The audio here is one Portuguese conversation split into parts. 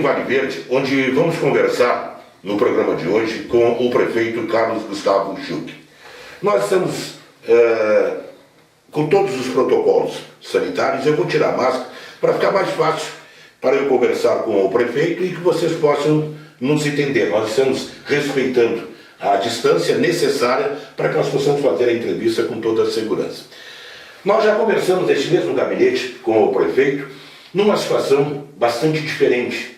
em Vale Verde, onde vamos conversar no programa de hoje com o prefeito Carlos Gustavo Schuch. Nós estamos com todos os protocolos sanitários. Eu vou tirar a máscara para ficar mais fácil para eu conversar com o prefeito e que vocês possam nos entender. Nós estamos respeitando a distância necessária para que nós possamos fazer a entrevista com toda a segurança. Nós já conversamos neste mesmo gabinete com o prefeito numa situação bastante diferente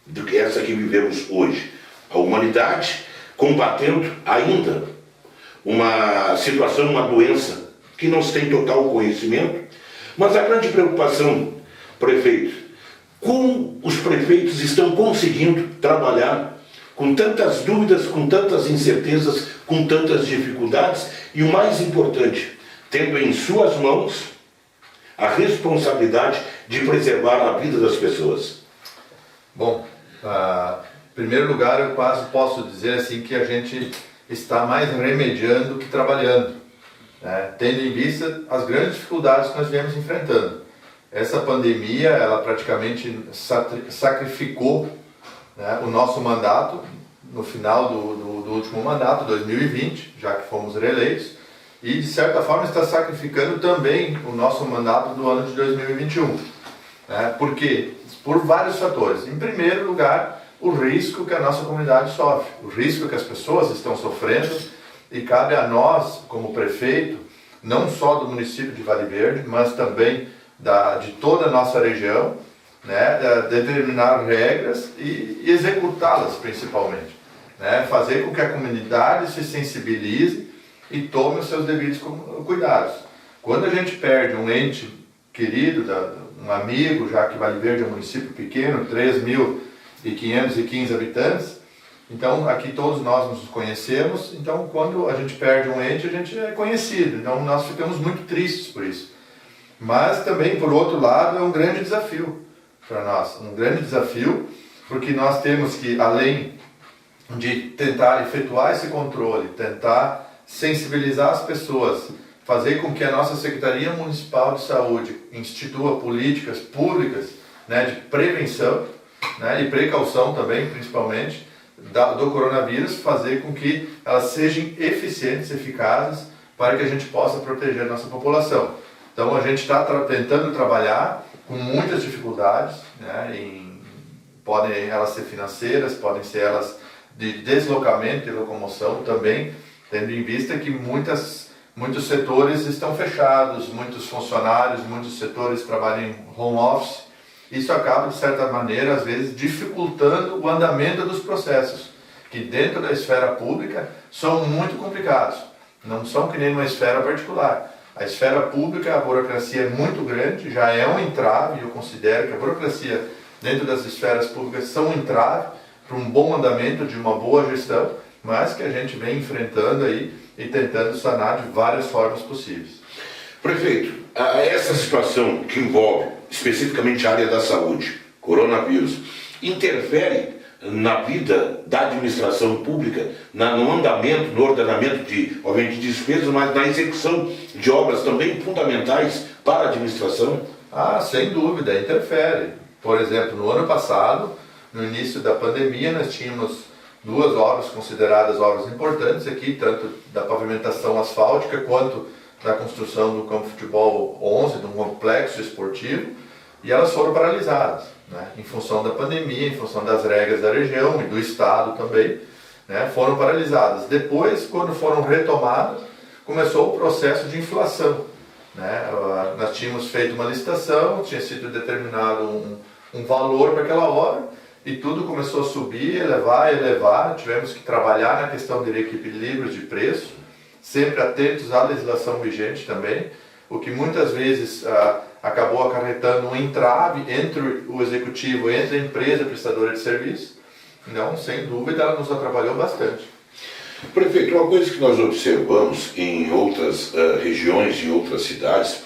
do que essa que vivemos hoje. A humanidade combatendo ainda uma situação, uma doença que não se tem total conhecimento, mas a grande preocupação, prefeito, como os prefeitos estão conseguindo trabalhar com tantas dúvidas, com tantas incertezas, com tantas dificuldades e o mais importante, tendo em suas mãos a responsabilidade de preservar a vida das pessoas. Bom, em primeiro lugar eu quase posso dizer assim que a gente está mais remediando que trabalhando, né? Tendo em vista as grandes dificuldades que nós viemos enfrentando. Essa pandemia, ela praticamente sacrificou, né, o nosso mandato no final do último mandato, 2020, já que fomos reeleitos, e de certa forma está sacrificando também o nosso mandato do ano de 2021. Né? Por quê? Por vários fatores. Em primeiro lugar, o risco que a nossa comunidade sofre, o risco que as pessoas estão sofrendo, e cabe a nós, como prefeito, não só do município de Vale Verde, mas também de toda a nossa região, né, determinar regras e executá-las principalmente, né, fazer com que a comunidade se sensibilize e tome os seus devidos cuidados. Quando a gente perde um ente querido, um amigo, já que Vale Verde é um município pequeno, 3.515 habitantes, então aqui todos nós nos conhecemos, então quando a gente perde um ente, a gente é conhecido, então nós ficamos muito tristes por isso. Mas também, por outro lado, é um grande desafio para nós, um grande desafio, porque nós temos que, além de tentar efetuar esse controle, tentar sensibilizar as pessoas, fazer com que a nossa Secretaria Municipal de Saúde institua políticas públicas, né, de prevenção, né, e precaução também, principalmente, do coronavírus, fazer com que elas sejam eficientes, eficazes, para que a gente possa proteger a nossa população. Então a gente está tentando trabalhar com muitas dificuldades, né, podem elas ser financeiras, podem ser elas de deslocamento e locomoção também, tendo em vista que muitos setores estão fechados, muitos funcionários, muitos setores trabalham em home office. Isso acaba, de certa maneira, às vezes, dificultando o andamento dos processos, que dentro da esfera pública são muito complicados, não são que nem uma esfera particular. A esfera pública, a burocracia é muito grande, já é um entrave, eu considero que a burocracia dentro das esferas públicas são um entrave para um bom andamento de uma boa gestão, mas que a gente vem enfrentando aí e tentando sanar de várias formas possíveis. Prefeito, essa situação que envolve especificamente a área da saúde, coronavírus, interfere na vida da administração pública, no andamento, no ordenamento de, obviamente, de despesas, mas na execução de obras também fundamentais para a administração? Sem dúvida, interfere. Por exemplo, no ano passado, no início da pandemia, nós tínhamos duas obras consideradas obras importantes aqui, tanto da pavimentação asfáltica quanto da construção do campo de futebol 11, de um complexo esportivo, e elas foram paralisadas, né, em função da pandemia, em função das regras da região e do estado também, né, foram paralisadas. Depois, quando foram retomadas, começou o processo de inflação, né. Nós tínhamos feito uma licitação, tinha sido determinado um valor para aquela obra, e tudo começou a subir, elevar, tivemos que trabalhar na questão de equilíbrio de preço, sempre atentos à legislação vigente também, o que muitas vezes acabou acarretando um entrave entre o executivo, entre a empresa prestadora de serviço. Então, sem dúvida, ela nos atrapalhou bastante. Prefeito, uma coisa que nós observamos em outras regiões e outras cidades,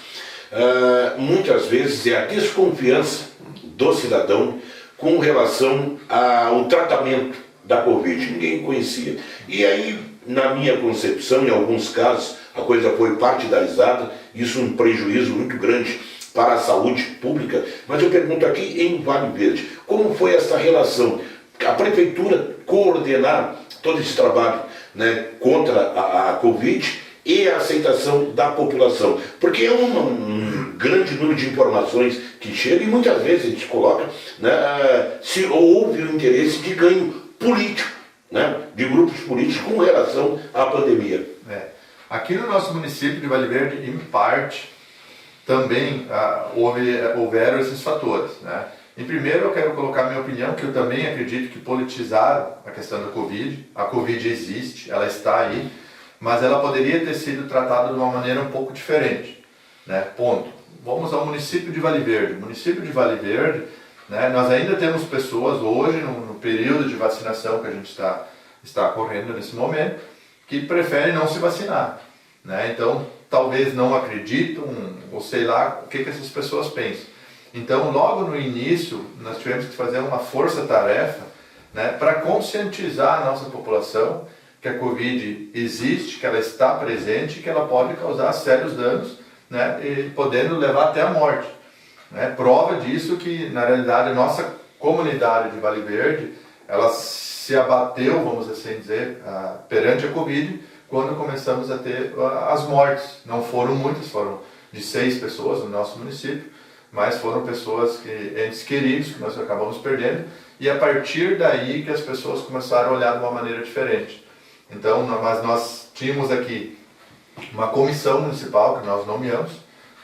muitas vezes é a desconfiança do cidadão com relação ao tratamento da Covid. Ninguém conhecia. E aí, na minha concepção, em alguns casos, a coisa foi partidarizada, isso um prejuízo muito grande para a saúde pública, mas eu pergunto aqui em Vale Verde, como foi essa relação? A prefeitura coordenar todo esse trabalho, né, contra a Covid e a aceitação da população, porque é um grande número de informações que chega e muitas vezes a gente coloca, né, se houve o interesse de ganho político, né, de grupos políticos com relação à pandemia. Aqui no nosso município de Vale Verde, em parte, também houveram esses fatores, né? Em primeiro, eu quero colocar a minha opinião, que eu também acredito que politizaram a questão da Covid. A Covid existe, ela está aí, mas ela poderia ter sido tratada de uma maneira um pouco diferente, né? Ponto. Vamos ao município de Vale Verde. O município de Vale Verde, né, nós ainda temos pessoas hoje, no período de vacinação que a gente está correndo nesse momento, que preferem não se vacinar, né? Então, talvez não acreditam, ou sei lá, o que essas pessoas pensam. Então, logo no início, nós tivemos que fazer uma força-tarefa, né, para conscientizar a nossa população que a Covid existe, que ela está presente e que ela pode causar sérios danos, né, e podendo levar até a morte, né? Prova disso que, na realidade, a nossa comunidade de Vale Verde, ela se abateu, vamos assim dizer, perante a Covid, quando começamos a ter as mortes. Não foram muitas, foram de 6 pessoas no nosso município, mas foram pessoas entes queridos, que nós acabamos perdendo, e a partir daí que as pessoas começaram a olhar de uma maneira diferente. Então, mas nós tínhamos aqui uma comissão municipal, que nós nomeamos,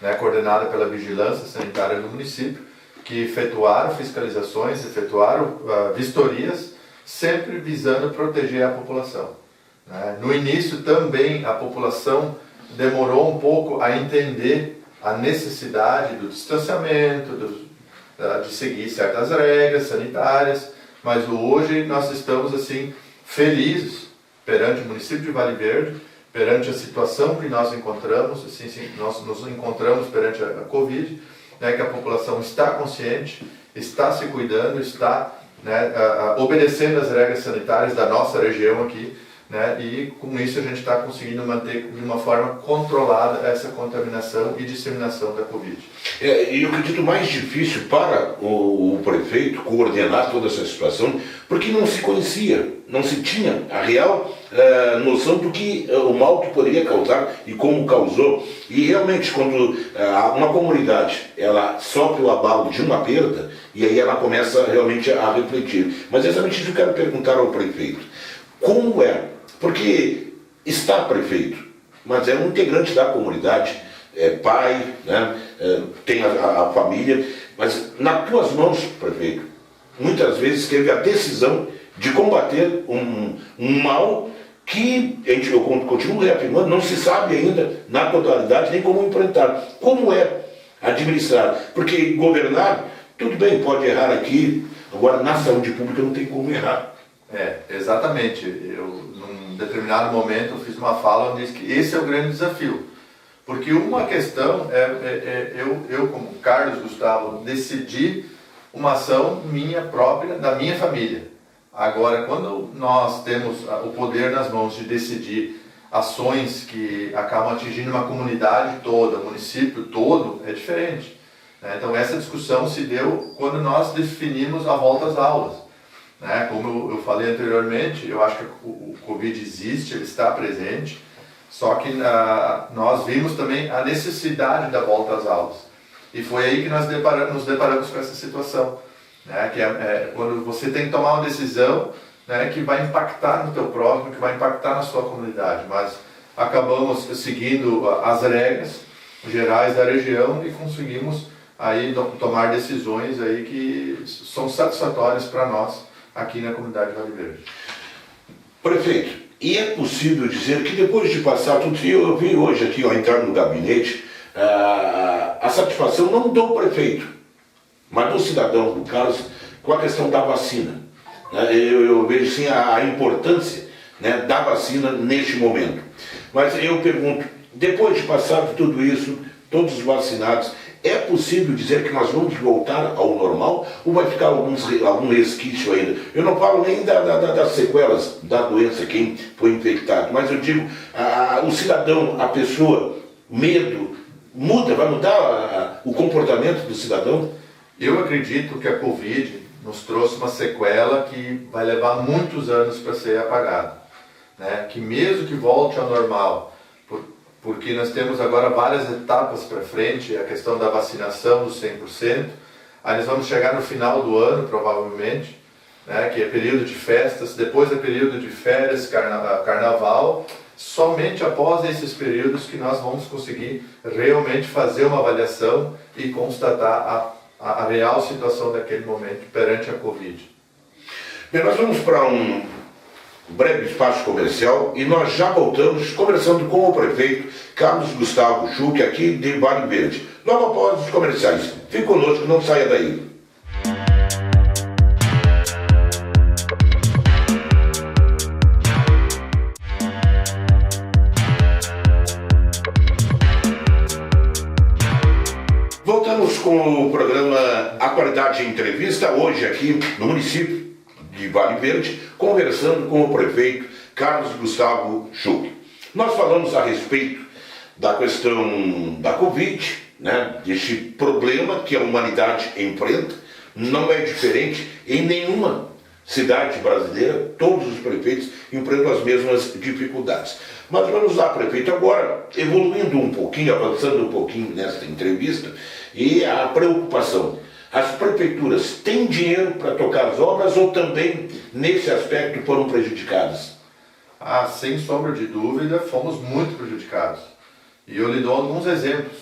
né, coordenada pela Vigilância Sanitária do município, que efetuaram fiscalizações, efetuaram vistorias, sempre visando proteger a população, né? No início também a população demorou um pouco a entender a necessidade do distanciamento, de seguir certas regras sanitárias, mas hoje nós estamos assim felizes perante o município de Vale Verde, perante a situação que nós encontramos, assim, nós nos encontramos perante a Covid, né, que a população está consciente, está se cuidando, está, né, obedecendo as regras sanitárias da nossa região aqui, né, e com isso a gente está conseguindo manter de uma forma controlada essa contaminação e disseminação da Covid. E eu acredito mais difícil para o prefeito coordenar toda essa situação, porque não se conhecia, não se tinha a real noção do que o mal que poderia causar e como causou. E realmente, quando uma comunidade ela sofre o abalo de uma perda, e aí ela começa realmente a refletir. Mas exatamente isso eu quero perguntar ao prefeito. Como é? Porque está prefeito, mas é um integrante da comunidade, é pai, né, tem a família, mas nas tuas mãos, prefeito, muitas vezes teve a decisão de combater um mal que, eu continuo reafirmando, não se sabe ainda na totalidade nem como enfrentar. Como é administrar? Porque governar, tudo bem, pode errar aqui, agora na saúde pública não tem como errar. Exatamente. Eu, num determinado momento, eu fiz uma fala onde disse que esse é o grande desafio. Porque uma questão eu como Carlos Gustavo, decidi uma ação minha própria, da minha família. Agora, quando nós temos o poder nas mãos de decidir ações que acabam atingindo uma comunidade toda, um município todo, é diferente, né? Então, essa discussão se deu quando nós definimos a volta às aulas, né? Como eu falei anteriormente, eu acho que o Covid existe, ele está presente, só que nós vimos também a necessidade da volta às aulas. E foi aí que nós nos deparamos com essa situação, né? Que quando você tem que tomar uma decisão, né, que vai impactar no teu próximo, que vai impactar na sua comunidade. Mas acabamos seguindo as regras gerais da região e conseguimos aí tomar decisões aí que são satisfatórias para nós aqui na comunidade de Vale Verde. Prefeito, e é possível dizer que depois de passar tudo isso, eu vi hoje aqui, ao entrar no gabinete, a satisfação não do prefeito, mas do cidadão, no caso, com a questão da vacina. Eu vejo sim a importância, né, da vacina neste momento. Mas eu pergunto, depois de passar tudo isso, todos os vacinados, é possível dizer que nós vamos voltar ao normal ou vai ficar algum resquício ainda? Eu não falo nem das sequelas da doença, quem foi infectado, mas eu digo, o cidadão, a pessoa, medo, vai mudar o comportamento do cidadão? Eu acredito que a Covid nos trouxe uma sequela que vai levar muitos anos para ser apagada, né? Que mesmo que volte ao normal, porque nós temos agora várias etapas para frente, a questão da vacinação dos 100%, aí nós vamos chegar no final do ano, provavelmente, né? Que é período de festas, depois é período de férias, carnaval, somente após esses períodos que nós vamos conseguir realmente fazer uma avaliação e constatar a real situação daquele momento perante a Covid. Bem, nós vamos para um breve espaço comercial e nós já voltamos conversando com o prefeito Carlos Gustavo Schuch, aqui de Vale Verde. Logo após os comerciais. Fique conosco, não saia daí. Voltamos com o programa Atualidade em Entrevista, hoje aqui no município de Vale Verde, conversando com o prefeito Carlos Gustavo Schuch. Nós falamos a respeito da questão da Covid, né, deste problema que a humanidade enfrenta, não é diferente em nenhuma cidade brasileira, todos os prefeitos enfrentam as mesmas dificuldades. Mas vamos lá, prefeito, agora evoluindo um pouquinho, avançando um pouquinho nesta entrevista, e a preocupação. As prefeituras têm dinheiro para tocar as obras ou também, nesse aspecto, foram prejudicadas? Sem sombra de dúvida, fomos muito prejudicados. E eu lhe dou alguns exemplos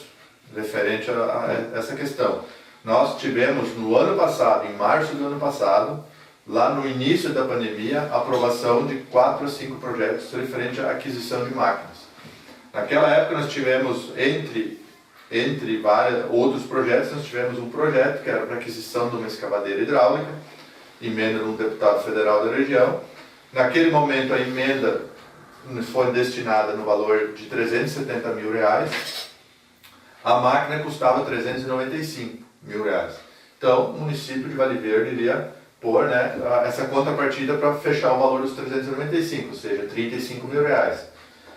referente a essa questão. Nós tivemos no ano passado, em março do ano passado, lá no início da pandemia, a aprovação de 4 a 5 projetos referente à aquisição de máquinas. Naquela época nós tivemos, entre vários outros projetos, nós tivemos um projeto que era para aquisição de uma escavadeira hidráulica, emenda de um deputado federal da região. Naquele momento a emenda foi destinada no valor de R$370 mil, a máquina custava R$395 mil. Então o município de Vale Verde iria pôr, né, essa contrapartida para fechar o valor dos 395, ou seja, R$35 mil.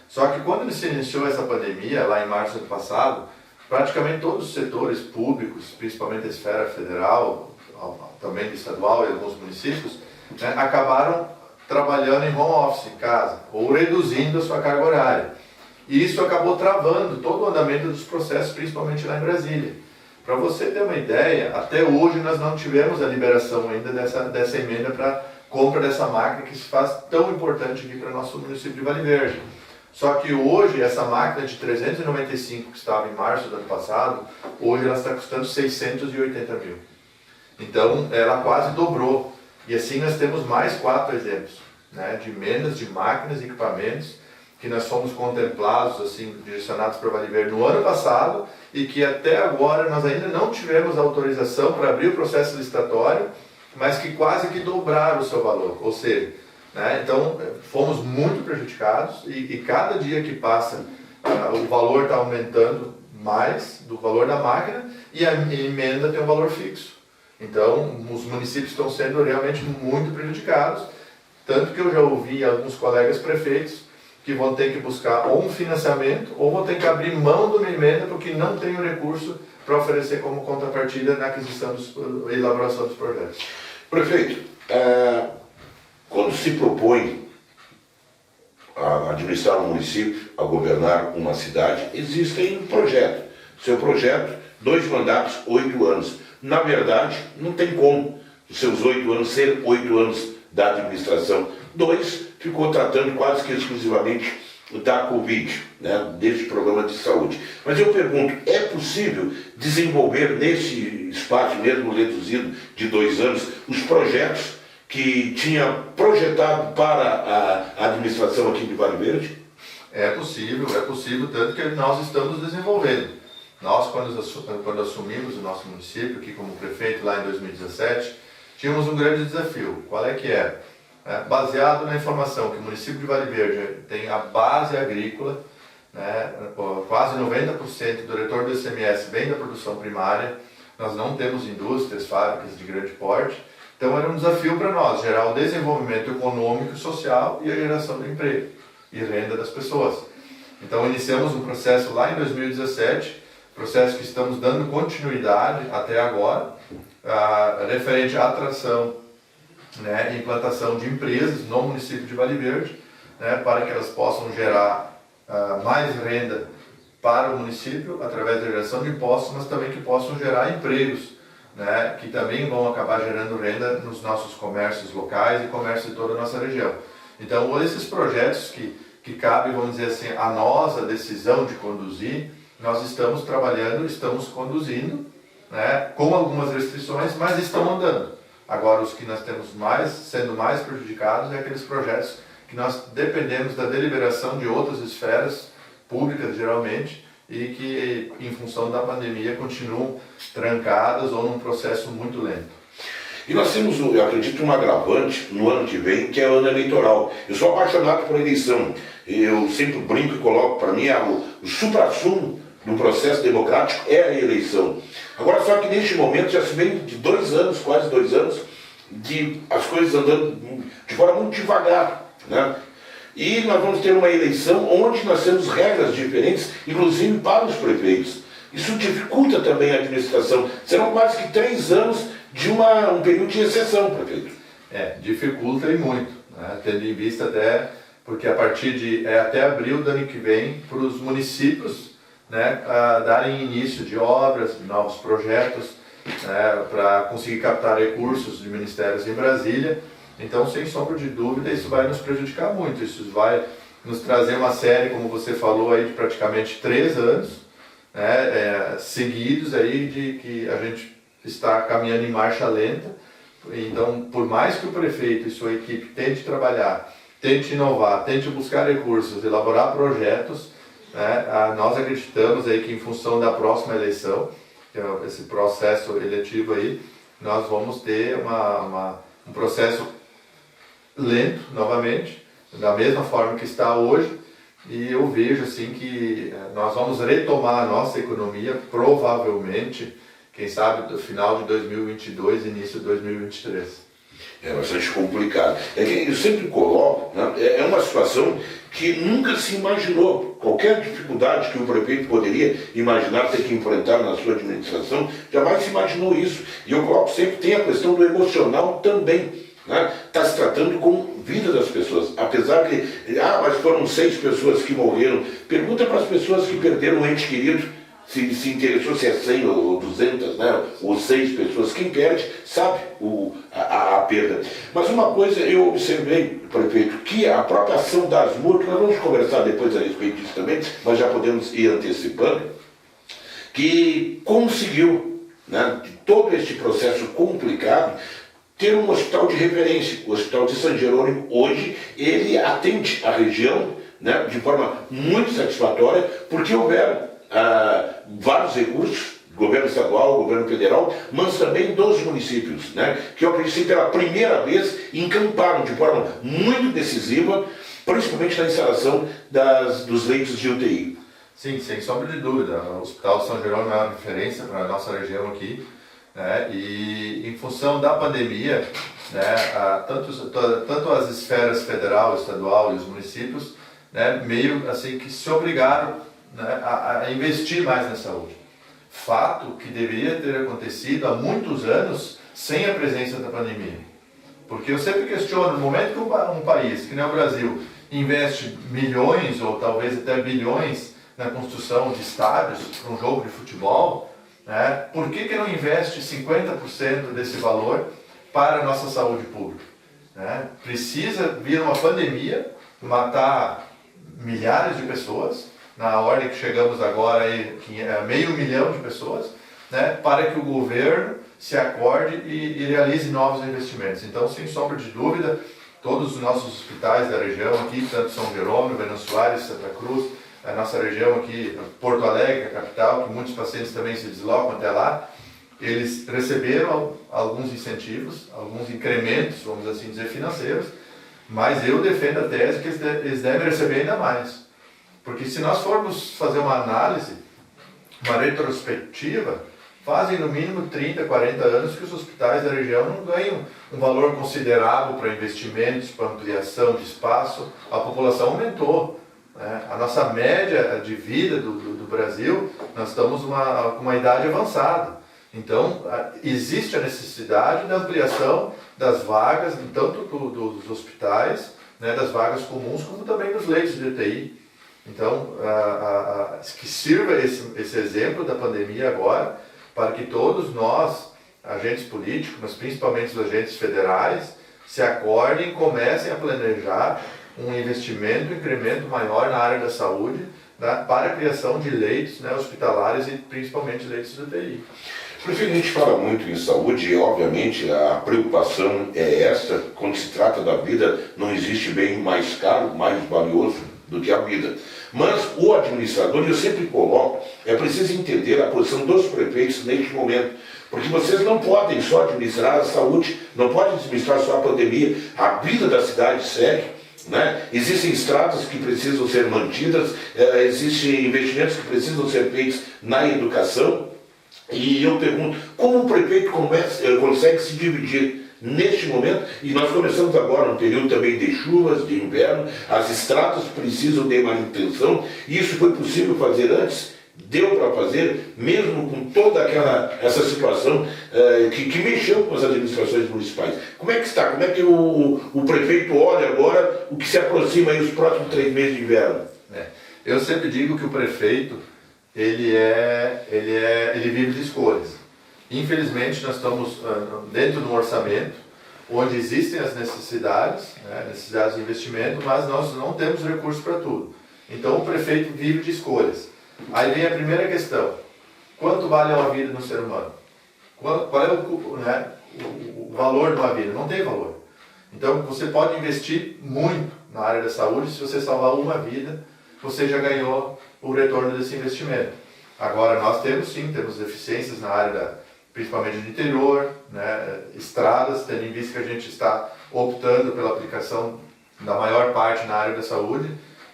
Só que quando se iniciou essa pandemia, lá em março do ano passado, praticamente todos os setores públicos, principalmente a esfera federal, também estadual e alguns municípios, né, acabaram trabalhando em home office, em casa, ou reduzindo a sua carga horária. E isso acabou travando todo o andamento dos processos, principalmente lá em Brasília. Para você ter uma ideia, até hoje nós não tivemos a liberação ainda dessa emenda para compra dessa máquina que se faz tão importante aqui para o nosso município de Vale Verde. Só que hoje, essa máquina de 395 que estava em março do ano passado, hoje ela está custando 680 mil. Então, ela quase dobrou. E assim nós temos mais 4 exemplos, né, de emendas de máquinas e equipamentos que nós fomos contemplados, assim, direcionados para Vale Verde no ano passado e que até agora nós ainda não tivemos autorização para abrir o processo licitatório, mas que quase que dobraram o seu valor. Ou seja, né, então fomos muito prejudicados e cada dia que passa o valor está aumentando mais do valor da máquina e a emenda tem um valor fixo. Então, os municípios estão sendo realmente muito prejudicados, tanto que eu já ouvi alguns colegas prefeitos que vão ter que buscar ou um financiamento ou vão ter que abrir mão de uma emenda porque não tem o recurso para oferecer como contrapartida na aquisição e elaboração dos projetos. Prefeito, quando se propõe a administrar um município, a governar uma cidade, existem projetos. Seu projeto, 2 mandatos, 8 anos. Na verdade, não tem como os seus 8 anos ser 8 anos da administração. 2 ficou tratando quase que exclusivamente da Covid, né, deste problema de saúde. Mas eu pergunto, é possível desenvolver nesse espaço, mesmo reduzido de 2 anos, os projetos que tinha projetado para a administração aqui de Vale Verde? É possível, tanto que nós estamos desenvolvendo. Nós, quando assumimos o nosso município, aqui como prefeito, lá em 2017, tínhamos um grande desafio. Qual é que é? Baseado na informação que o município de Vale Verde tem a base agrícola, né, quase 90% do retorno do ICMS vem da produção primária, nós não temos indústrias, fábricas de grande porte, então era um desafio para nós, gerar o desenvolvimento econômico e social e a geração de emprego e renda das pessoas. Então iniciamos um processo lá em 2017, processo que estamos dando continuidade até agora, referente à atração, né, e implantação de empresas no município de Vale Verde, né, para que elas possam gerar mais renda para o município através da geração de impostos, mas também que possam gerar empregos, né, que também vão acabar gerando renda nos nossos comércios locais e comércio de toda a nossa região. Então, esses projetos que cabe, vamos dizer assim, a nós a decisão de conduzir, nós estamos trabalhando, estamos conduzindo, né, com algumas restrições, mas estão andando. Agora, os que nós temos sendo mais prejudicados é aqueles projetos que nós dependemos da deliberação de outras esferas públicas, geralmente, e que, em função da pandemia, continuam trancadas ou num processo muito lento. E nós temos, eu acredito, um agravante no ano que vem, que é o ano eleitoral. Eu sou apaixonado por eleição. Eu sempre brinco e coloco, para mim, o suprassumo do processo democrático é a eleição. Agora, só que neste momento já se vem de 2 anos, quase 2 anos, de as coisas andando de forma muito devagar, né? E nós vamos ter uma eleição onde nós temos regras diferentes, inclusive para os prefeitos. Isso dificulta também a administração. Serão quase que 3 anos de um período de exceção, prefeito. Dificulta e muito, né? Tendo em vista até, porque a partir de até abril do ano que vem, para os municípios, né, darem início de obras, de novos projetos, né, para conseguir captar recursos de ministérios em Brasília. Então, sem sombra de dúvida, isso vai nos prejudicar muito. Isso vai nos trazer uma série, como você falou, aí, de praticamente 3 anos, né, seguidos aí, de que a gente está caminhando em marcha lenta. Então, por mais que o prefeito e sua equipe tente trabalhar, tente inovar, tente buscar recursos, elaborar projetos, né, nós acreditamos aí que, em função da próxima eleição, que é esse processo eletivo aí, nós vamos ter um processo lento, novamente, da mesma forma que está hoje, e eu vejo assim que nós vamos retomar a nossa economia, provavelmente, quem sabe, do final de 2022, início de 2023. É bastante complicado. É que eu sempre coloco, né, é uma situação que nunca se imaginou. Qualquer dificuldade que o prefeito poderia imaginar ter que enfrentar na sua administração, jamais se imaginou isso. E eu coloco sempre, tem a questão do emocional também. Está se tratando com vida das pessoas, apesar de, mas foram 6 pessoas que morreram. Pergunta para as pessoas que perderam um ente querido, se interessou se é 100 ou 200, né, ou 6 pessoas. Quem perde sabe a perda. Mas uma coisa eu observei, prefeito, que a própria ação das multas, nós vamos conversar depois a respeito disso também, mas já podemos ir antecipando, que conseguiu, né, de todo este processo complicado, ter um hospital de referência. O Hospital de São Jerônimo, hoje, ele atende a região, né, de forma muito satisfatória, porque houveram vários recursos, governo estadual, governo federal, mas também dos municípios, né, que eu acredito que pela primeira vez encamparam de forma muito decisiva, principalmente na instalação dos leitos de UTI. Sim, sem sombra de dúvida. O Hospital de São Jerônimo é uma referência para a nossa região aqui. Né? E em função da pandemia, né, tanto as esferas federal, estadual e os municípios, né, meio assim que se obrigaram, né, a investir mais na saúde. Fato que deveria ter acontecido há muitos anos sem a presença da pandemia. Porque eu sempre questiono, no momento que um país, que nem o Brasil, investe milhões ou talvez até bilhões na construção de estádios para um jogo de futebol, né, por que não investe 50% desse valor para a nossa saúde pública? Né? Precisa vir uma pandemia, matar milhares de pessoas, na ordem que chegamos agora, aí, 500 mil de pessoas, né, para que o governo se acorde e realize novos investimentos. Então, sem sombra de dúvida, todos os nossos hospitais da região aqui, tanto São Jerônimo, Venâncio Soares, Santa Cruz, a nossa região aqui, Porto Alegre, a capital, que muitos pacientes também se deslocam até lá, eles receberam alguns incentivos, alguns incrementos, vamos assim dizer, financeiros, mas eu defendo a tese que eles devem receber ainda mais. Porque se nós formos fazer uma análise, uma retrospectiva, fazem no mínimo 30, 40 anos que os hospitais da região não ganham um valor considerável para investimentos, para ampliação de espaço. A população aumentou. né? A nossa média de vida do Brasil, nós estamos com uma idade avançada. Então, existe a necessidade da ampliação das vagas, tanto dos hospitais, né, das vagas comuns, como também dos leitos de UTI. Então, que sirva esse exemplo da pandemia agora, para que todos nós, agentes políticos, mas principalmente os agentes federais, se acordem e comecem a planejar um investimento, um incremento maior na área da saúde, né, para a criação de leitos, né, hospitalares e principalmente leitos de UTI. Prefeito, a gente fala muito em saúde e, obviamente, a preocupação é essa. Quando se trata da vida, não existe bem mais caro, mais valioso do que a vida. Mas o administrador, eu sempre coloco, é preciso entender a posição dos prefeitos neste momento. Porque vocês não podem só administrar a saúde, não podem administrar só a pandemia. A vida da cidade segue, né? Existem estradas que precisam ser mantidas, existem investimentos que precisam ser feitos na educação. E eu pergunto, como o prefeito consegue se dividir neste momento? E nós começamos agora um período também de chuvas, de inverno, as estradas precisam de manutenção. Isso foi possível fazer antes? Deu para fazer, mesmo com toda essa situação que mexeu com as administrações municipais. Como é que está? Como é que o prefeito olha agora o que se aproxima aí os próximos 3 meses de inverno? Eu sempre digo que o prefeito, ele vive de escolhas. Infelizmente, nós estamos dentro de um orçamento onde existem as necessidades, né, necessidades de investimento, mas nós não temos recursos para tudo. Então, o prefeito vive de escolhas. Aí vem a primeira questão: quanto vale uma vida no ser humano? Qual é o valor de uma vida? Não tem valor. Então, você pode investir muito na área da saúde. Se você salvar uma vida, você já ganhou o retorno desse investimento. Agora, nós temos deficiências na área principalmente do interior, né, estradas, tendo em vista que a gente está optando pela aplicação da maior parte na área da saúde.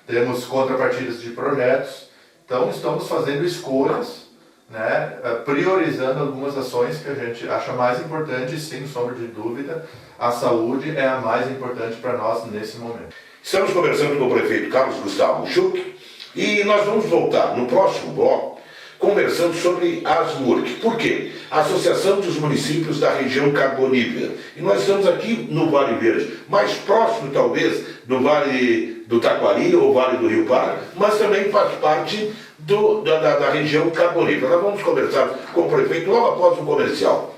Temos contrapartidas de projetos. Então, estamos fazendo escolhas, né, priorizando algumas ações que a gente acha mais importantes. Sem sombra de dúvida, a saúde é a mais importante para nós nesse momento. Estamos conversando com o prefeito Carlos Gustavo Schuch e nós vamos voltar no próximo bloco conversando sobre as MURC. Por quê? A Associação dos Municípios da Região Carbonífera. E nós estamos aqui no Vale Verde, mais próximo talvez do Vale do Taquari ou Vale do Rio Pardo, mas também faz parte da região carbonífera. Nós vamos conversar com o prefeito logo após o comercial.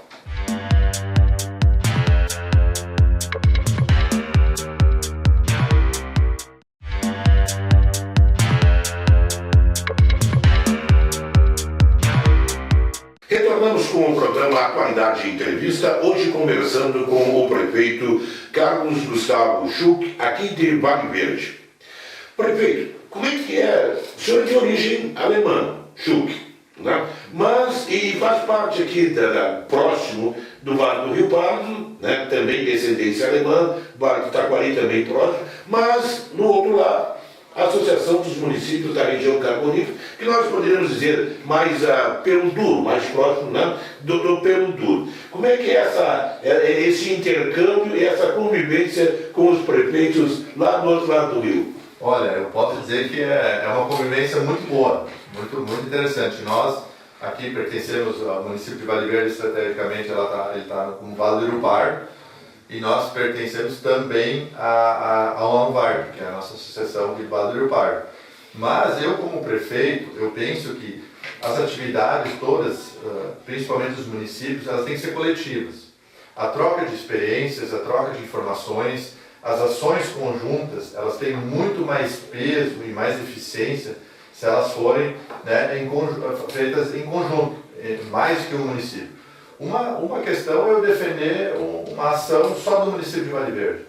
Retornamos com o programa Atualidade Entrevista, hoje conversando com o prefeito Carlos Gustavo Schuch, aqui de Vale Verde. Prefeito, como é que é? O senhor é de origem alemã, Schuch, né? Mas, e faz parte aqui próximo do Vale do Rio Pardo, né? Também descendência alemã, Vale do Taquari também próximo, mas no outro lado, a Associação dos Municípios da Região Carbonífera, que nós poderíamos dizer mais Pelo Duro, mais próximo, né, do Pelo Duro. Como é que é esse intercâmbio e essa convivência com os prefeitos lá do outro lado do rio? Olha, eu posso dizer que é uma convivência muito boa, muito interessante. Nós aqui pertencemos ao município de Vale Verde, estrategicamente ele está como Vale do Rio Pardo, e nós pertencemos também ao ANVARP, que é a nossa associação de Vale do Rio Pardo. Mas eu, como prefeito, eu penso que as atividades todas, principalmente dos municípios, elas têm que ser coletivas. A troca de experiências, a troca de informações, as ações conjuntas, elas têm muito mais peso e mais eficiência se elas forem, né, feitas em conjunto, mais que um município. Uma questão é eu defender uma ação só do município de Vale Verde.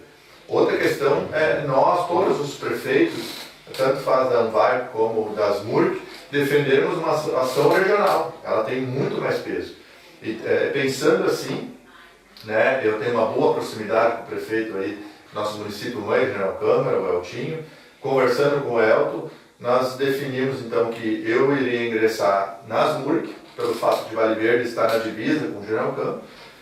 Outra questão é nós, todos os prefeitos, tanto faz da ANVARP como das MURC, defendermos uma ação regional. Ela tem muito mais peso. E pensando assim, né, eu tenho uma boa proximidade com o prefeito aí, nosso município mãe, General Câmara, o Eltinho. Conversando com o Elton, nós definimos então que eu iria ingressar nas MURC, pelo fato de Vale Verde estar na divisa com o General Câmara,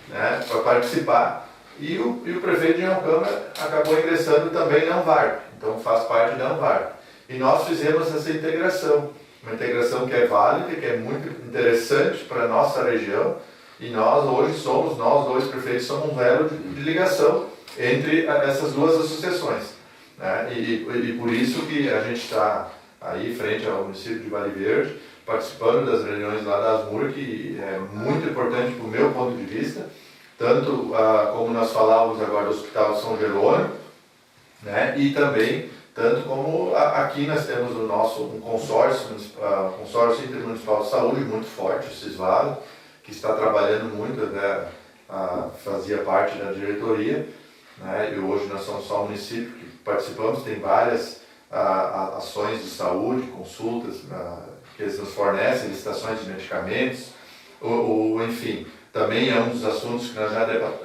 né, para participar, e o prefeito de General Câmara acabou ingressando também na ANVARP, então faz parte da ANVARP. E nós fizemos essa integração, uma integração que é válida, que é muito interessante para a nossa região, e nós hoje somos, nós dois prefeitos, somos um elo de ligação entre essas duas associações, né? E por isso que a gente está aí frente ao município de Vale Verde, participando das reuniões lá da Asmur, que é muito importante do meu ponto de vista, tanto como nós falávamos agora do Hospital São Jerônimo, né? E também, tanto como aqui nós temos o nosso um consórcio intermunicipal de saúde muito forte, o CISVAL, que está trabalhando muito, né? Fazia parte da diretoria, né? E hoje nós somos só um município que participamos, tem várias ações de saúde, consultas que eles nos fornecem, licitações de medicamentos, enfim, também é um dos assuntos que nós já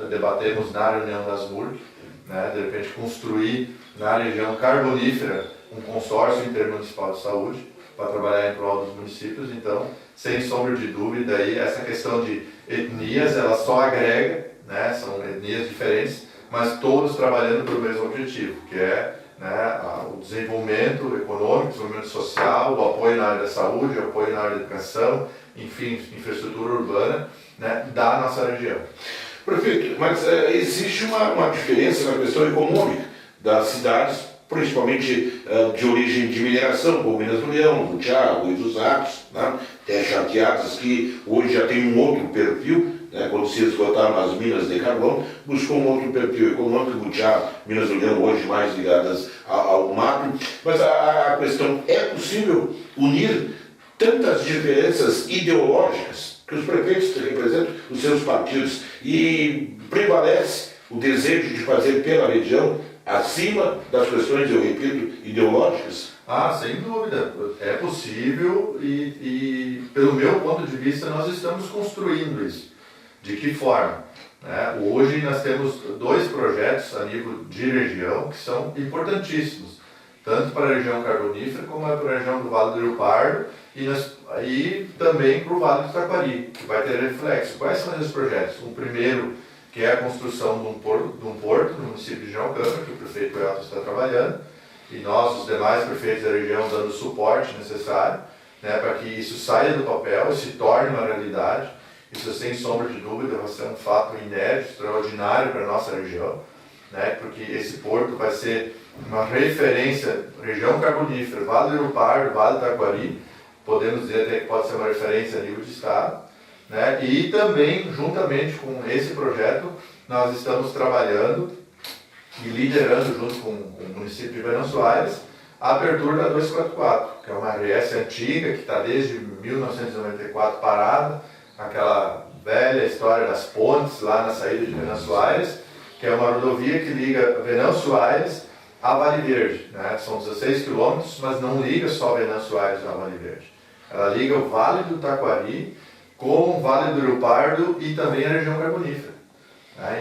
debatemos na reunião das MURC, né? De repente construir na região carbonífera um consórcio intermunicipal de saúde para trabalhar em prol dos municípios. Então, sem sombra de dúvida, aí, essa questão de etnias, ela só agrega, né? São etnias diferentes, mas todos trabalhando para o mesmo objetivo, que é, né, o desenvolvimento econômico, o desenvolvimento social, o apoio na área da saúde, o apoio na área da educação, enfim, infraestrutura urbana, né, da nossa região. Prefeito, mas existe uma diferença na questão econômica das cidades, principalmente de origem de mineração, como Minas do Leão, Butiá, Ruiz dos Ratos, né? Terras charqueadas que hoje já tem um outro perfil, né? Quando se esgotaram as minas de carvão, buscou um outro perfil econômico. Butiá, Minas do Leão, hoje mais ligadas ao mato. Mas a questão, é possível unir tantas diferenças ideológicas que os prefeitos representam os seus partidos e prevalece o desejo de fazer pela região acima das questões, eu repito, ideológicas? Sem dúvida, é possível e pelo meu ponto de vista nós estamos construindo isso. De que forma? Hoje nós temos 2 projetos a nível de região que são importantíssimos, tanto para a região carbonífera como para a região do Vale do Rio Pardo e também para o Vale do Taquari, que vai ter reflexo. Quais são esses projetos? O primeiro, que é a construção de um porto no município de João Câmara, que o prefeito Elton está trabalhando, e nós, os demais prefeitos da região, dando o suporte necessário, né, para que isso saia do papel e se torne uma realidade. Isso, sem sombra de dúvida, vai ser um fato inédito, extraordinário para a nossa região, né, porque esse porto vai ser uma referência, região carbonífera, Vale do Rio Pardo, Vale do Taquari, podemos dizer até que pode ser uma referência a nível de estado, né? E também, juntamente com esse projeto, nós estamos trabalhando e liderando junto com o município de Venâncio Aires a abertura da 244, que é uma RS antiga, que está desde 1994 parada, aquela velha história das pontes lá na saída de Venâncio Aires, que é uma rodovia que liga Venâncio Aires a Vale Verde, né? São 16 quilômetros, mas não liga só Venâncio Aires a Vale Verde. Ela liga o Vale do Taquari com o Vale do Rio Pardo e também a região carbonífera.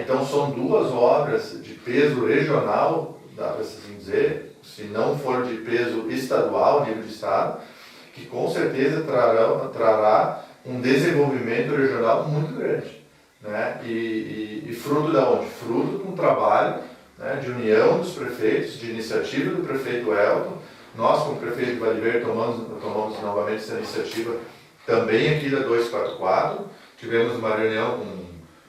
Então são 2 obras de peso regional, dá para assim dizer, se não for de peso estadual, nível de estado, que com certeza trará um desenvolvimento regional muito grande, né? E fruto da onde? Fruto de um trabalho, né, de união dos prefeitos, de iniciativa do prefeito Elton. Nós, como prefeito de Vale Verde, tomamos novamente essa iniciativa também aqui da 244. Tivemos uma reunião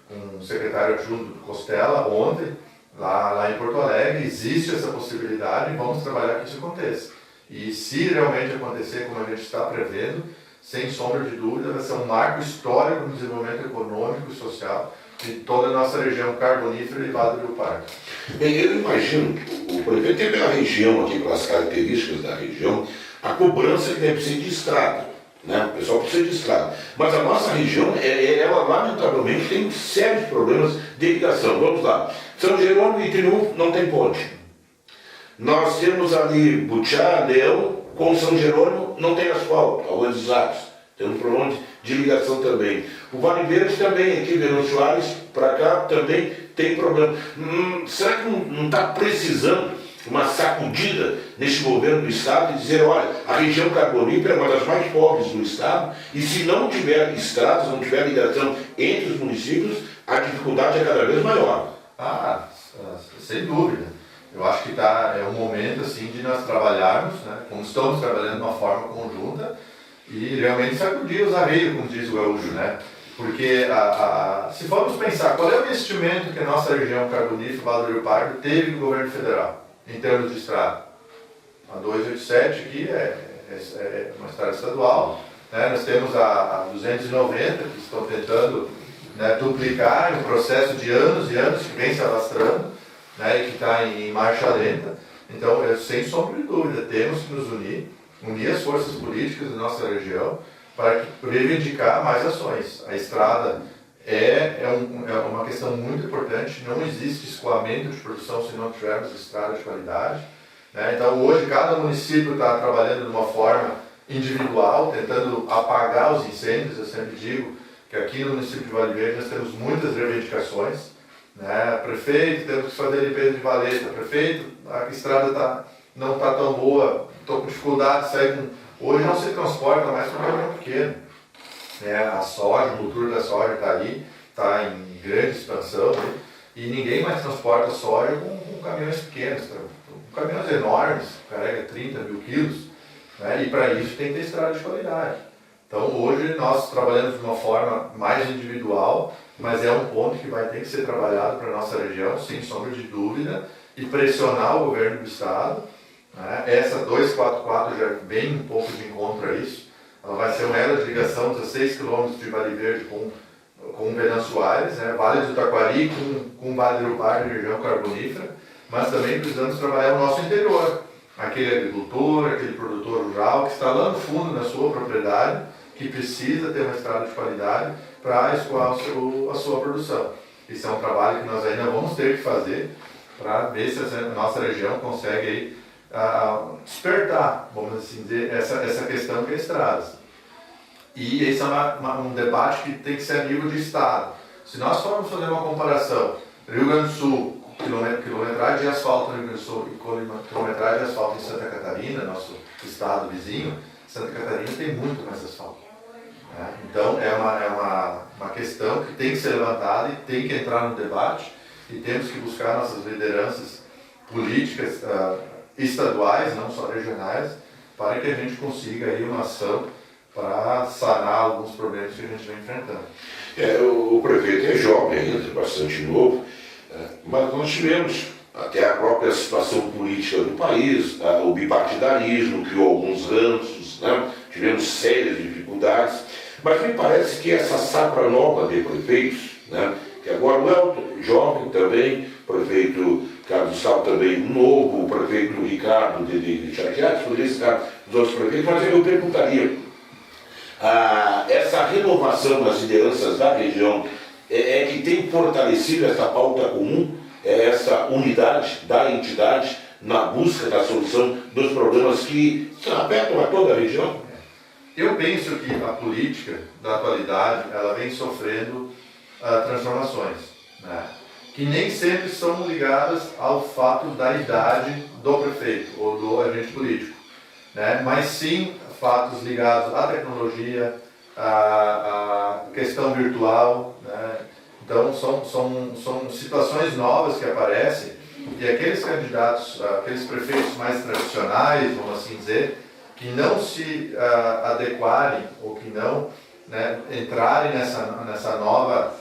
com o secretário adjunto do Costela ontem, lá em Porto Alegre. Existe essa possibilidade e vamos trabalhar que isso aconteça. E se realmente acontecer como a gente está prevendo, sem sombra de dúvida, vai ser um marco histórico no desenvolvimento econômico e social de toda a nossa região carbonífera e Vale do Rio Pardo. Bem, eu imagino que o prefeito tem pela região aqui, pelas características da região, a cobrança que deve ser de estrada, né? O pessoal precisa de estrada. Mas a nossa região, ela lamentavelmente tem sérios problemas de ligação. Vamos lá. São Jerônimo e Triunfo não tem ponte. Nós temos ali Butiá, Leão, com São Jerônimo não tem asfalto, a Ruiz dos Ratos. Tem um problema de ligação também. O Vale Verde também, aqui Venâncio Aires, para cá, também tem problema. Será que não está precisando uma sacudida neste governo do Estado e dizer, olha, a região carbonífera é uma das mais pobres do Estado e se não tiver estradas, não tiver ligação entre os municípios, a dificuldade é cada vez maior. Sem dúvida. Eu acho que é um momento assim de nós trabalharmos, né, como estamos trabalhando de uma forma conjunta e realmente sacudir os arreios, como diz o gaúcho, né? Porque se formos pensar qual é o investimento que a nossa região carbonífera, Vale do Rio Pardo, teve no governo federal, em termos de estrada. A 287 aqui é uma estrada estadual, né? Nós temos a 290 que estão tentando, né, duplicar um processo de anos e anos que vem se alastrando, né, e que está em marcha lenta. Então, sem sombra de dúvida, temos que nos unir as forças políticas da nossa região para reivindicar mais ações. A estrada é uma questão muito importante, não existe escoamento de produção se não tivermos estrada de qualidade, né? Então, hoje, cada município está trabalhando de uma forma individual, tentando apagar os incêndios. Eu sempre digo que aqui no município de Vale Verde nós temos muitas reivindicações, né? Prefeito, temos que fazer limpeza de valeta. Prefeito, a estrada não está tão boa, estou com dificuldade de sair com... Hoje não se transporta mais com um caminhão pequeno, né? A soja, a cultura da soja está aí, está em grande expansão, né? E ninguém mais transporta soja com caminhões pequenos, com caminhões enormes, carrega 30 mil quilos, né? E para isso tem que ter estrada de qualidade. Então hoje nós trabalhamos de uma forma mais individual, mas é um ponto que vai ter que ser trabalhado para a nossa região, sem sombra de dúvida, e pressionar o governo do estado, né? Essa 244 já vem um pouco de encontro a isso. Ela vai ser uma ela de ligação 16 quilômetros de Vale Verde com Venâncio Soares, né? Vale do Taquari com Vale do Rio Pardo e região carbonífera, mas também precisamos trabalhar o nosso interior. Aquele agricultor, aquele produtor rural que está lá no fundo na sua propriedade, que precisa ter uma estrada de qualidade para escoar a sua produção. Isso é um trabalho que nós ainda vamos ter que fazer para ver se a nossa região consegue aí, despertar, vamos assim dizer, essa questão que é estradas. E esse é um debate que tem que ser a nível de estado. Se nós formos fazer uma comparação, Rio Grande do Sul, quilometragem de asfalto no Rio Grande do Sul e quilometragem de asfalto em Santa Catarina, nosso estado vizinho, Santa Catarina tem muito mais asfalto. Né? Então é uma questão que tem que ser levantada e tem que entrar no debate, e temos que buscar nossas lideranças políticas estaduais, não só regionais, para que a gente consiga aí uma ação para sanar alguns problemas que a gente vem enfrentando. O prefeito é jovem ainda, bastante novo, mas nós tivemos até a própria situação política do país, o bipartidarismo criou alguns ranços, né? Tivemos sérias dificuldades, mas me parece que essa safra nova de prefeitos, né? Que agora o Elton, jovem também, o prefeito Carlos Sal também novo, o prefeito Ricardo de Charqueados, poderia citar os outros prefeitos, mas eu perguntaria, essa renovação das lideranças da região é que tem fortalecido essa pauta comum, essa unidade da entidade na busca da solução dos problemas que afetam a toda a região? Eu penso que a política da atualidade ela vem sofrendo transformações, né? Que nem sempre são ligadas ao fato da idade do prefeito ou do agente político, né? Mas sim fatos ligados à tecnologia, à questão virtual, né? Então são situações novas que aparecem e aqueles candidatos, aqueles prefeitos mais tradicionais, vamos assim dizer, que não se adequarem ou que não, né, entrarem nessa nova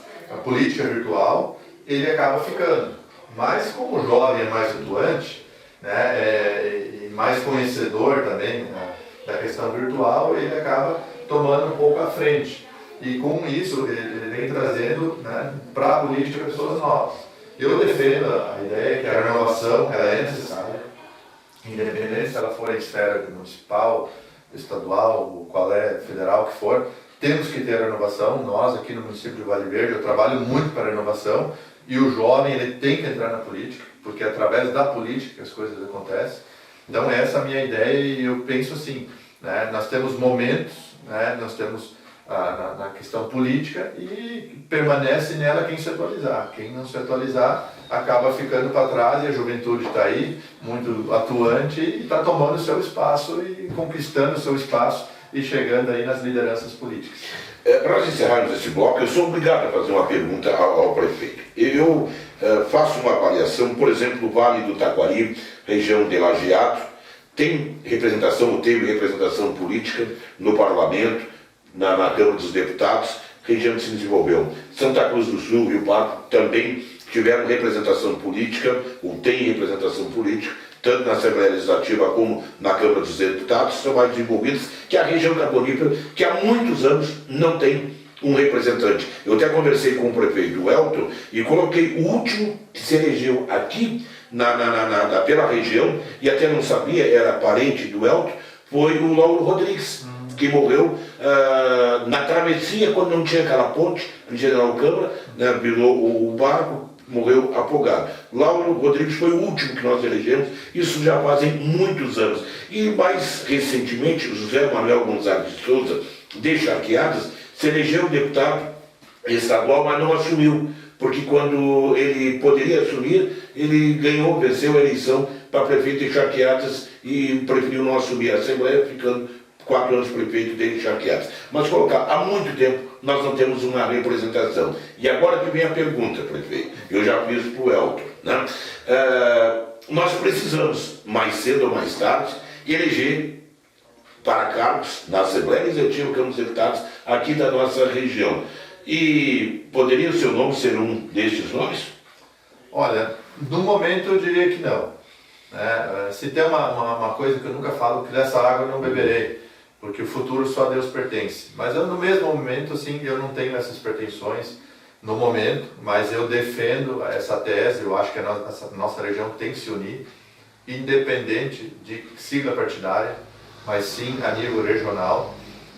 política virtual, ele acaba ficando. Mas como o jovem é mais atuante, né, e mais conhecedor também, né, da questão virtual, ele acaba tomando um pouco à frente. E com isso ele vem trazendo, né, para a política pessoas novas. Eu defendo a ideia que a renovação ela é necessária, independente se ela for em esfera municipal, estadual, qual é, federal, que for, temos que ter a renovação. Nós aqui no município de Vale Verde, eu trabalho muito para a renovação, e o jovem ele tem que entrar na política, porque é através da política que as coisas acontecem. Então essa é a minha ideia, e eu penso assim, né, nós temos momentos, né, nós temos na questão política, e permanece nela quem se atualizar. Quem não se atualizar, acaba ficando para trás e a juventude está aí, muito atuante e está tomando o seu espaço e conquistando o seu espaço e chegando aí nas lideranças políticas. Para nós encerrarmos esse bloco, eu sou obrigado a fazer uma pergunta ao prefeito. Eu faço uma avaliação, por exemplo, o Vale do Taquari, região de Lajeado, tem representação, ou teve representação política no parlamento, na Câmara dos Deputados, região que se desenvolveu. Santa Cruz do Sul e o Parque também tiveram representação política, ou têm representação política, tanto na Assembleia Legislativa como na Câmara dos Deputados, são mais desenvolvidos que a região carbonífera, que há muitos anos não tem um representante. Eu até conversei com o prefeito Elton e coloquei o último que se elegeu aqui pela região, e até não sabia, era parente do Elton, foi o Lauro Rodrigues, que morreu na travessia, quando não tinha aquela ponte, em General Câmara, né, virou o barco, morreu afogado. Lauro Rodrigues foi o último que nós elegemos, isso já fazem muitos anos. E mais recentemente, o José Manuel Gonzalez de Souza, de Charqueadas, se elegeu deputado estadual, mas não assumiu, porque quando ele poderia assumir, ele venceu a eleição para prefeito de Charqueadas e preferiu não assumir a Assembleia, ficando 4 anos prefeito de Charqueadas. Mas colocar, há muito tempo nós não temos uma representação. E agora que vem a pergunta, prefeito, eu já fiz para o Elton, né? Nós precisamos, mais cedo ou mais tarde, eleger para cargos na Assembleia Legislativa, Câmara dos Deputados, aqui da nossa região. E poderia o seu nome ser um destes nomes? Olha, no momento eu diria que não. Se tem uma coisa que eu nunca falo, que dessa água eu não beberei, porque o futuro só a Deus pertence. Mas eu, no mesmo momento, assim, eu não tenho essas pretensões no momento, mas eu defendo essa tese. Eu acho que a nossa região tem que se unir, independente de sigla partidária, mas sim a nível regional.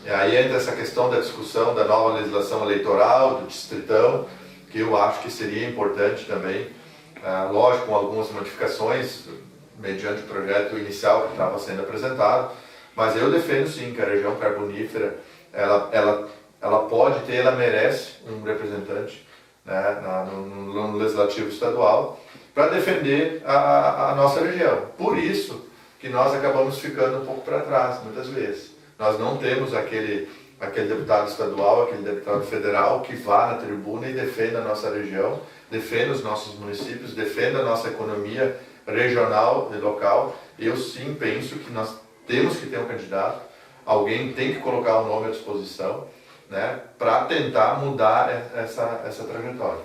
E aí entra essa questão da discussão da nova legislação eleitoral, do distritão, que eu acho que seria importante também, lógico, com algumas modificações, mediante o projeto inicial que estava sendo apresentado, mas eu defendo sim que a região carbonífera, ela pode ter, ela merece um representante, né, no Legislativo Estadual, para defender a nossa região. Por isso que nós acabamos ficando um pouco para trás, muitas vezes. Nós não temos aquele deputado estadual, aquele deputado federal que vá na tribuna e defenda a nossa região, defenda os nossos municípios, defenda a nossa economia regional e local. Eu sim penso que nós temos que ter um candidato, alguém tem que colocar o nome à disposição, né, para tentar mudar essa trajetória.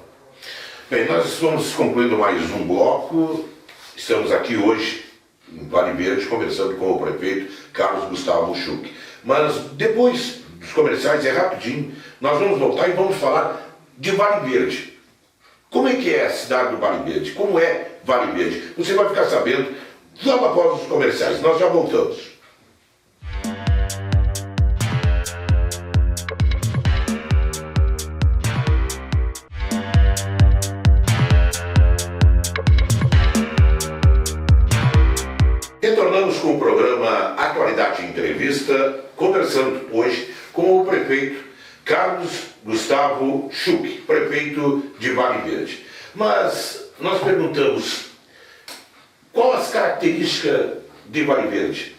Bem, nós vamos concluindo mais um bloco. Estamos aqui hoje em Vale Verde conversando com o prefeito Carlos Gustavo Schuch. Mas depois dos comerciais, é rapidinho, nós vamos voltar e vamos falar de Vale Verde. Como é que é a cidade do Vale Verde? Como é Vale Verde? Você vai ficar sabendo logo após os comerciais. Nós já voltamos. Retornamos com o programa Atualidade Entrevista, conversando hoje com o prefeito Carlos Gustavo Schuch, prefeito de Vale Verde. Mas nós perguntamos qual as características de Vale Verde?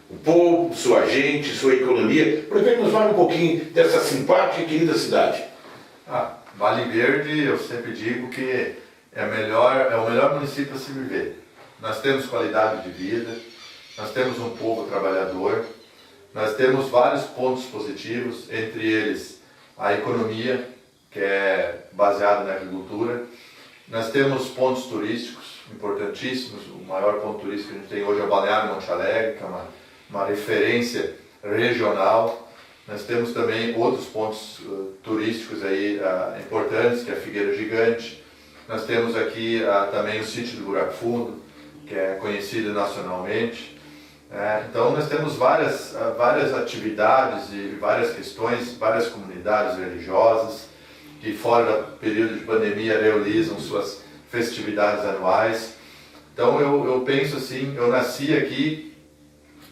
O povo, sua gente, sua economia. Prefeito, nos fale um pouquinho dessa simpática e querida cidade. Vale Verde, eu sempre digo que é o melhor município a se viver. Nós temos qualidade de vida, nós temos um povo trabalhador, nós temos vários pontos positivos, entre eles a economia, que é baseada na agricultura. Nós temos pontos turísticos importantíssimos. O maior ponto turístico que a gente tem hoje é o Balneário Monte Alegre, que é uma referência regional. Nós temos também outros pontos turísticos aí, importantes, que é a Figueira Gigante. Nós temos aqui também o sítio do Buraco Fundo, que é conhecido nacionalmente. Então nós temos várias atividades e várias questões, várias comunidades religiosas que fora do período de pandemia realizam suas festividades anuais. Então eu penso assim, eu nasci aqui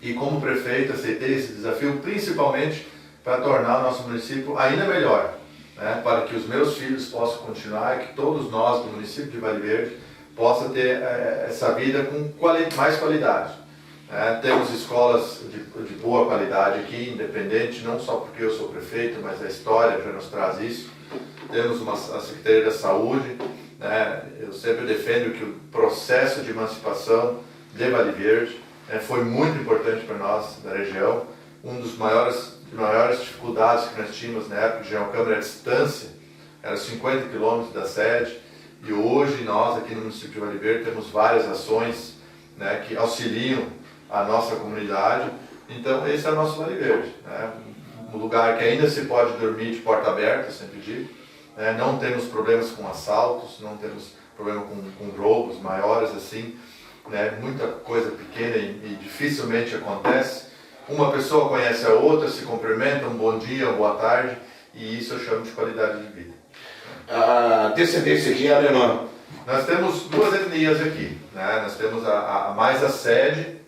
e como prefeito aceitei esse desafio principalmente para tornar o nosso município ainda melhor, né, para que os meus filhos possam continuar e que todos nós do município de Vale Verde possa ter essa vida com mais qualidade. Temos escolas de boa qualidade aqui, independente, não só porque eu sou prefeito, mas a história já nos traz isso. Temos a Secretaria da Saúde, eu sempre defendo que o processo de emancipação de Vale Verde foi muito importante para nós da região. Um dos maiores dificuldades que nós tínhamos na época de Geocâmara era a distância, era 50 quilômetros da sede, e hoje nós aqui no município de Vale Verde temos várias ações que auxiliam a nossa comunidade. Então esse é o nosso Vale Verde, um lugar que ainda se pode dormir de porta aberta, eu sempre digo, não temos problemas com assaltos, não temos problema com roubos maiores assim, muita coisa pequena e dificilmente acontece. Uma pessoa conhece a outra, se cumprimenta, um bom dia, uma boa tarde, e isso eu chamo de qualidade de vida. A descendência aqui é alemã. Nós temos duas etnias aqui, nós temos mais a sede,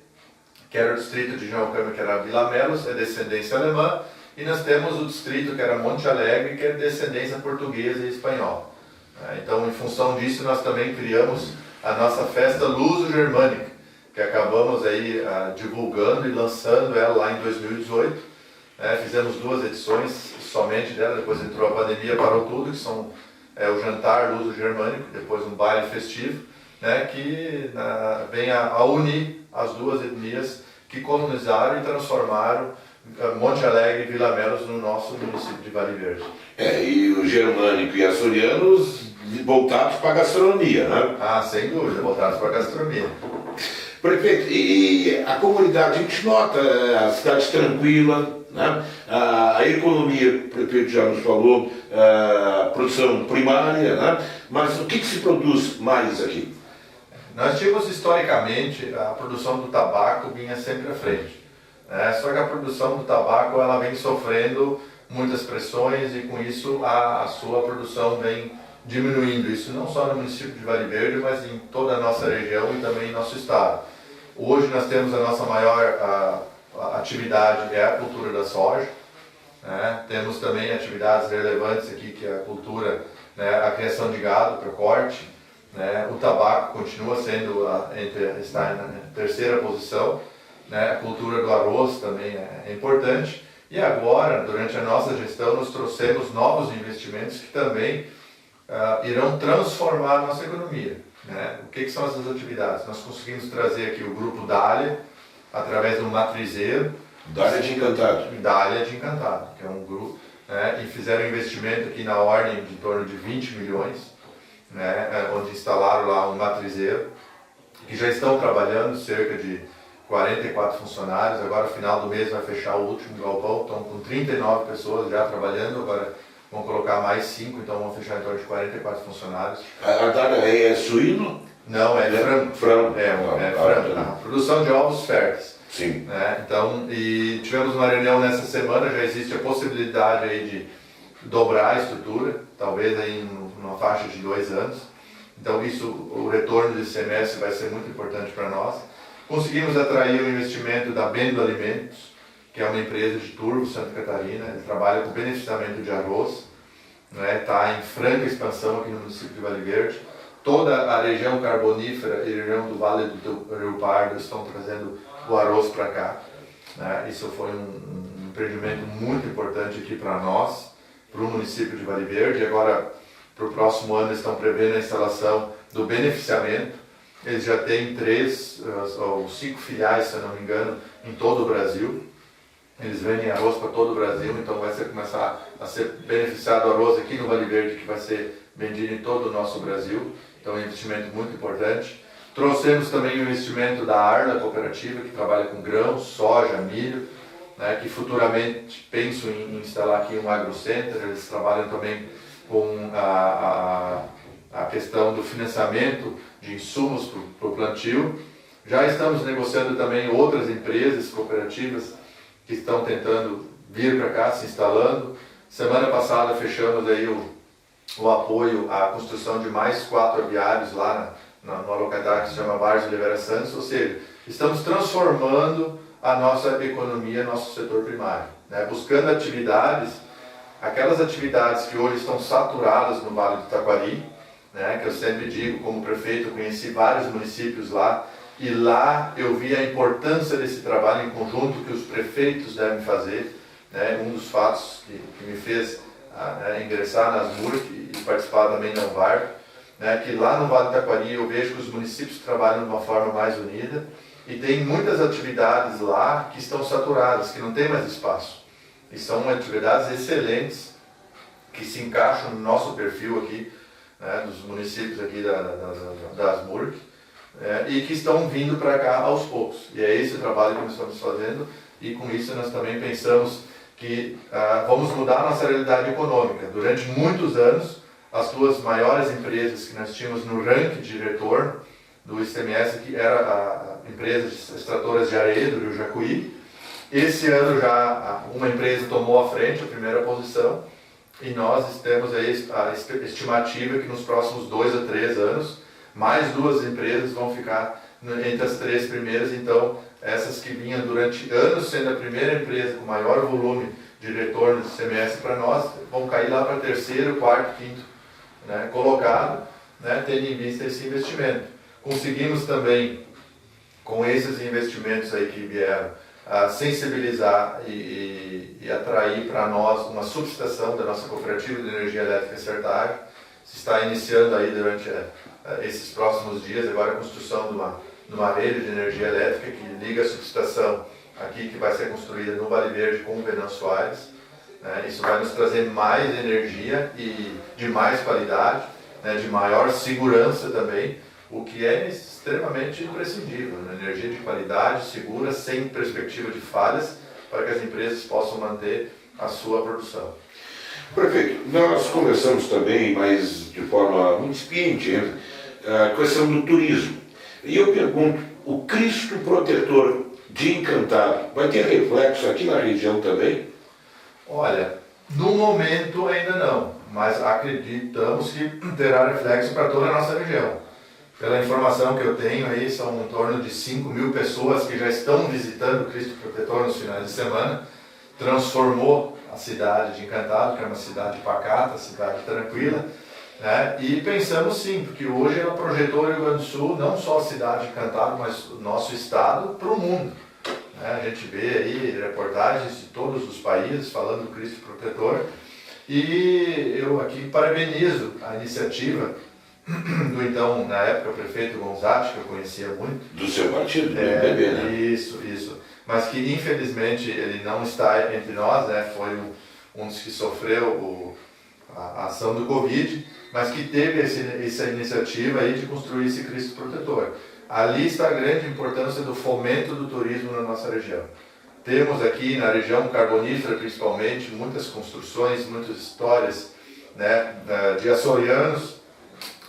que era o distrito de Geocâmara, que era Vila Melos, é descendência alemã, e nós temos o distrito que era Monte Alegre, que é descendência portuguesa e espanhola. Então, em função disso, nós também criamos a nossa festa luso-germânica, que acabamos aí divulgando e lançando ela lá em 2018. Fizemos 2 edições somente dela, depois entrou a pandemia, parou tudo, que são o jantar luso-germânico, depois um baile festivo, que vem a unir as duas etnias que colonizaram e transformaram Monte Alegre e Vila Melos no nosso município de Vale Verde. E o germânico e açorianos voltados para a gastronomia, né? Sem dúvida, voltados para a gastronomia. Prefeito, e a comunidade, a gente nota a cidade tranquila, a economia, o prefeito já nos falou, a produção primária, mas o que se produz mais aqui? Nós tínhamos historicamente a produção do tabaco vinha sempre à frente. Só que a produção do tabaco ela vem sofrendo muitas pressões e com isso a sua produção vem diminuindo. Isso não só no município de Vale Verde, mas em toda a nossa região e também em nosso estado. Hoje nós temos a nossa maior atividade é a cultura da soja. Temos também atividades relevantes aqui que é a cultura, a criação de gado para corte. O tabaco continua sendo está na terceira posição. A cultura do arroz também é importante. E agora, durante a nossa gestão, nós trouxemos novos investimentos que também irão transformar a nossa economia. O que são essas atividades? Nós conseguimos trazer aqui o grupo Dália, através do matrizeiro. Dália de Encantado. Dália de Encantado, que é um grupo, e fizeram um investimento aqui na ordem de torno de 20 milhões, onde instalaram lá um matrizeiro, que já estão trabalhando cerca de 44 funcionários, agora no final do mês vai fechar o último galpão, estão com 39 pessoas já trabalhando, agora vão colocar mais 5, então vão fechar em torno de 44 funcionários. A Dália é suíno? Não, é frango. Frango. Frango. A produção de ovos férteis. Sim. Então, e tivemos uma reunião nessa semana, já existe a possibilidade aí de dobrar a estrutura, talvez aí numa faixa de 2 anos. Então isso, o retorno desse semestre vai ser muito importante para nós. Conseguimos atrair o investimento da Bendo Alimentos, que é uma empresa de Turvo, Santa Catarina. Ele trabalha com beneficiamento de arroz, está em franca expansão aqui no município de Vale Verde. Toda a região carbonífera e a região do Vale do Rio Pardo estão trazendo o arroz para cá. Isso foi um empreendimento muito importante aqui para nós, para o município de Vale Verde. E agora, para o próximo ano, estão prevendo a instalação do beneficiamento. Eles já têm 3 ou 5 filiais, se eu não me engano, em todo o Brasil. Eles vendem arroz para todo o Brasil, então vai começar a ser beneficiado o arroz aqui no Vale Verde, que vai ser vendido em todo o nosso Brasil. Então é um investimento muito importante. Trouxemos também o investimento da Arla Cooperativa, que trabalha com grãos, soja, milho, que futuramente penso em instalar aqui um agrocenter. Eles trabalham também com a questão do financiamento de insumos para o plantio. Já estamos negociando também outras empresas cooperativas que estão tentando vir para cá, se instalando. Semana passada fechamos aí o apoio à construção de mais 4 aviários lá numa localidade que se chama Vargem de Oliveira Santos, ou seja, estamos transformando a nossa economia, nosso setor primário, buscando atividades, aquelas atividades que hoje estão saturadas no Vale do Taquari, né, que eu sempre digo, como prefeito, eu conheci vários municípios lá, e lá eu vi a importância desse trabalho em conjunto que os prefeitos devem fazer, né, um dos fatos que me fez ingressar nas MURC e participar também da UNVARP, né, que lá no Vale do Taquari eu vejo que os municípios trabalham de uma forma mais unida, e tem muitas atividades lá que estão saturadas, que não tem mais espaço. E são atividades excelentes, que se encaixam no nosso perfil aqui, né, dos municípios aqui das MURC, e que estão vindo para cá aos poucos. E é esse o trabalho que nós estamos fazendo, e com isso nós também pensamos que vamos mudar a nossa realidade econômica. Durante muitos anos, as duas maiores empresas que nós tínhamos no ranking de retorno do ICMS, que era a empresa de extratoras de areia do Rio Jacuí. Esse ano já uma empresa tomou a frente, a primeira posição, e nós temos aí a estimativa que nos próximos 2 a 3 anos, mais 2 empresas vão ficar entre as 3 primeiras. Então, essas que vinham durante anos sendo a primeira empresa com maior volume de retorno de ICMS para nós, vão cair lá para 3º, 4º, 5º, né, colocado, né, tendo em vista esse investimento. Conseguimos também, com esses investimentos aí que vieram, sensibilizar e atrair para nós uma subestação da nossa cooperativa de energia elétrica Certag. Se está iniciando aí durante esses próximos dias agora a construção de uma rede de energia elétrica que liga a subestação aqui, que vai ser construída no Vale Verde com o Venâncio Soares. Isso vai nos trazer mais energia e de mais qualidade, né, de maior segurança também, o que é extremamente imprescindível, né? Energia de qualidade, segura, sem perspectiva de falhas, para que as empresas possam manter a sua produção. Prefeito, nós conversamos também, mas de forma muito incipiente, a questão do turismo. E eu pergunto, o Cristo Protetor de Encantado vai ter reflexo aqui na região também? Olha, no momento ainda não, mas acreditamos que terá reflexo para toda a nossa região. Pela informação que eu tenho aí, são em torno de 5.000 pessoas que já estão visitando o Cristo Protetor nos finais de semana. Transformou a cidade de Encantado, que é uma cidade pacata, cidade tranquila, né? E pensamos sim, porque hoje ela projetou o Rio Grande do Sul, não só a cidade de Encantado, mas o nosso estado para o mundo, né? A gente vê aí reportagens de todos os países falando do Cristo Protetor, e eu aqui parabenizo a iniciativa do então, na época, prefeito Gonzatti, que eu conhecia muito. Do seu partido, do MDB, né? Isso. Mas que infelizmente ele não está entre nós, né? Foi um dos que sofreu a ação do Covid, mas que teve essa iniciativa aí de construir esse Cristo Protetor. Ali está a grande importância do fomento do turismo na nossa região. Temos aqui na região carbonífera, principalmente, muitas construções, muitas histórias, né, de açorianos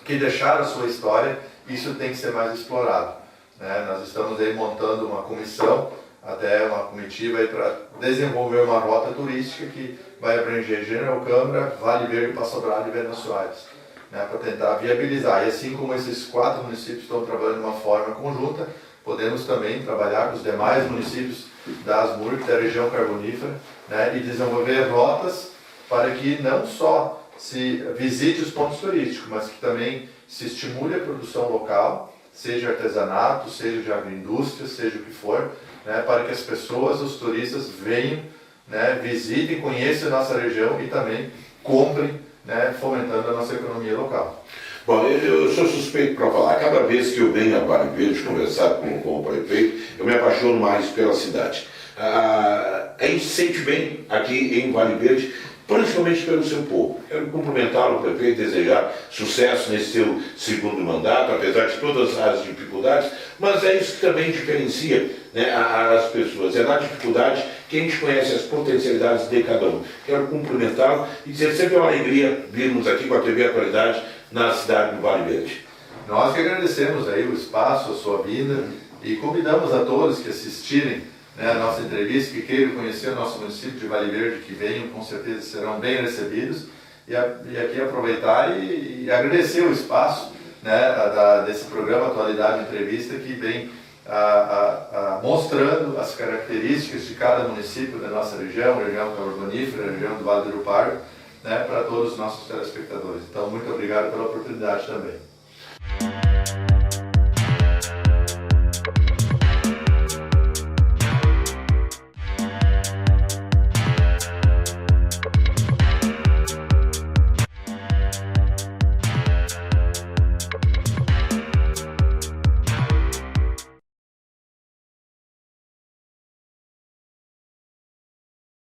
que deixaram a sua história. Isso tem que ser mais explorado, né? Nós estamos aí montando uma comissão, até uma comitiva para desenvolver uma rota turística que vai abranger General Câmara, Vale Verde, Passo Bravo e Venâncio Soares, né, para tentar viabilizar. E assim como esses 4 municípios estão trabalhando de uma forma conjunta, podemos também trabalhar com os demais municípios das MURC, da região carbonífera, né, e desenvolver rotas para que não só se visite os pontos turísticos, mas que também se estimule a produção local, seja artesanato, seja de agroindústria, seja o que for, né, para que as pessoas, os turistas, venham, né, visitem, conheçam a nossa região e também comprem, né, fomentando a nossa economia local. Bom, eu sou suspeito para falar. Cada vez que eu venho a Vale Verde conversar com o prefeito, eu me apaixono mais pela cidade. A gente se sente bem aqui em Vale Verde, principalmente pelo seu povo. Quero cumprimentá-lo, prefeito, desejar sucesso nesse seu segundo mandato, apesar de todas as dificuldades, mas é isso que também diferencia, né, as pessoas. É na dificuldade que a gente conhece as potencialidades de cada um. Quero cumprimentá-lo e dizer sempre uma alegria virmos aqui com a TV Atualidade na cidade do Vale Verde. Nós que agradecemos aí o espaço, a sua vinda, e convidamos a todos que assistirem, né, a nossa entrevista, que queiram conhecer o nosso município de Vale Verde, que venham, com certeza serão bem recebidos, e aqui aproveitar e agradecer o espaço, né, desse programa Atualidade Entrevista, que vem mostrando as características de cada município da nossa região, região carbonífera, região do Vale do Rio Pardo, né, para todos os nossos telespectadores. Então, muito obrigado pela oportunidade também.